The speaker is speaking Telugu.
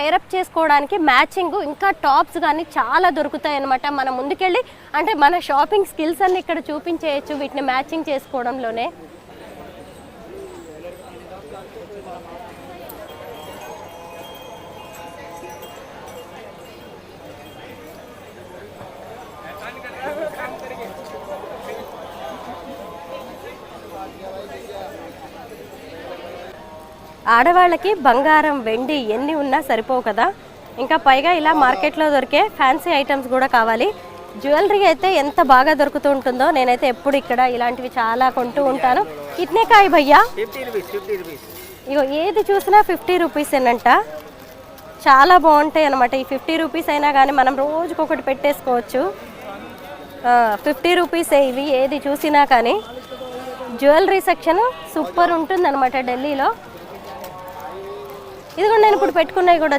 పేరప్ చేసుకోవడానికి మ్యాచింగ్ ఇంకా టాప్స్ కానీ చాలా దొరుకుతాయి అన్నమాట. మనం ముందుకెళ్ళి అంటే మన షాపింగ్ స్కిల్స్ అన్ని ఇక్కడ చూపించేయచ్చు వీటిని మ్యాచింగ్ చేసుకోవడంలోనే. ఆడవాళ్ళకి బంగారం వెండి ఎన్ని ఉన్నా సరిపోవు కదా, ఇంకా పైగా ఇలా మార్కెట్లో దొరికే ఫ్యాన్సీ ఐటమ్స్ కూడా కావాలి. జ్యువెలరీ అయితే ఎంత బాగా దొరుకుతూ ఉంటుందో, నేనైతే ఎప్పుడు ఇక్కడ ఇలాంటివి చాలా కొంటూ ఉంటాను. కిట్నే కాయ భయ్యా, ఇగో ఏది చూసినా 50 రూపీస్ ఏనంట. చాలా బాగుంటాయి అనమాట. ఈ 50 రూపీస్ అయినా కానీ మనం రోజుకొకటి పెట్టేసుకోవచ్చు. 50 రూపీసే ఇవి ఏది చూసినా కానీ. జ్యువెలరీ సెక్షన్ సూపర్ ఉంటుంది అనమాట ఢిల్లీలో. ఇది కూడా నేను ఇప్పుడు పెట్టుకున్నవి కూడా